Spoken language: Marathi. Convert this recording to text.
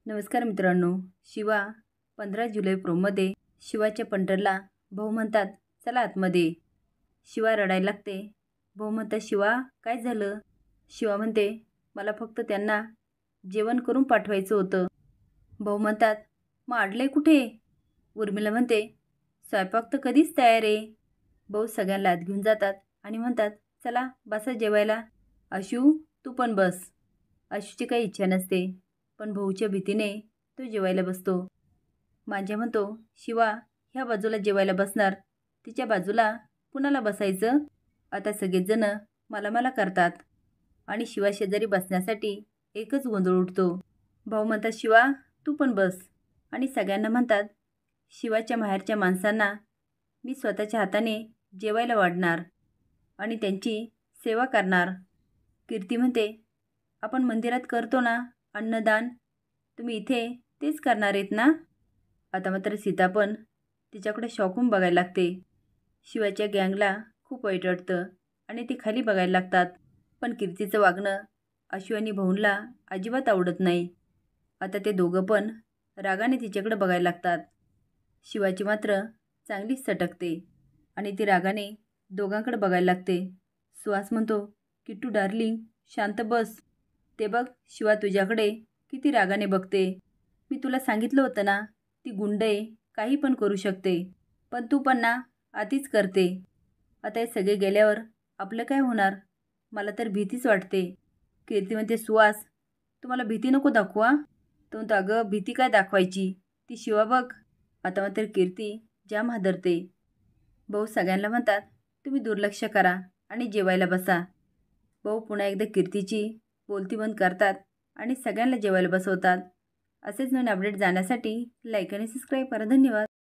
नमस्कार मित्रांनो. शिवा 15 जुलै प्रोमध्ये शिवाच्या पंटरला भाऊ म्हणतात चला आतमध्ये. शिवा रडायला लागते. भाऊ म्हणतात शिवा काय झालं? शिवा म्हणते मला फक्त त्यांना जेवण करून पाठवायचं होतं. भाऊ म्हणतात मग अडलंय कुठे? उर्मिला म्हणते स्वयंपाक तर कधीच तयार आहे. भाऊ सगळ्यांना आत घेऊन जातात आणि म्हणतात चला बसा जेवायला. आशू तू पण बस. आशूची काही इच्छा नसते पण भाऊच्या भीतीने तो जेवायला बसतो. माझ्या म्हणतो शिवा ह्या बाजूला जेवायला बसणार, तिच्या बाजूला कुणाला बसायचं? आता सगळेजण मला मला करतात आणि शिवा शेजारी बसण्यासाठी एकच गोंधळ उठतो. भाऊ म्हणतात शिवा तू पण बस आणि सगळ्यांना म्हणतात शिवाच्या माहेरच्या माणसांना मी स्वतःच्या हाताने जेवायला वाढणार आणि त्यांची सेवा करणार. कीर्ती म्हणते आपण मंदिरात करतो ना अन्नदान, तुम्ही इथे तेच करणार आहेत ना? आता मात्र सीता पण तिच्याकडे शॉकून बघायला लागते. शिवाच्या गँगला खूप वाईट वाटतं आणि ती खाली बघायला लागतात. पण कीर्तीचं वागणं आशू आणि भाऊंला अजिबात आवडत नाही. आता ते दोघं पण रागाने तिच्याकडे बघायला लागतात. शिवाची मात्र चांगलीच सटकते आणि ती रागाने दोघांकडे बघायला लागते. सुहास म्हणतो किट्टू डार्लिंग शांत बस. ते बघ शिवा तुझ्याकडे किती रागाने बघते. मी तुला सांगितलं होतं ना ती गुंड आहे, काही पण करू शकते, पण तू पण ना आतीच करते. आता हे सगळे गेल्यावर आपलं काय होणार? मला तर भीतीच वाटते. कीर्ती म्हणते सुहास तुम्हाला भीती नको दाखवा. तो म्हणतो अगं भीती काय दाखवायची, ती शिवा बघ. आता मात्र कीर्ती जाम हादरते. भाऊ सगळ्यांना म्हणतात तुम्ही दुर्लक्ष करा आणि जेवायला बसा. भाऊ पुन्हा एकदा कीर्तीची बोलती बंद करतात आणि सगळ्यांना जेवायला बसवतात. असेच नवीन अपडेट जाण्यासाठी लाईक आणि सबस्क्राईब करा. धन्यवाद.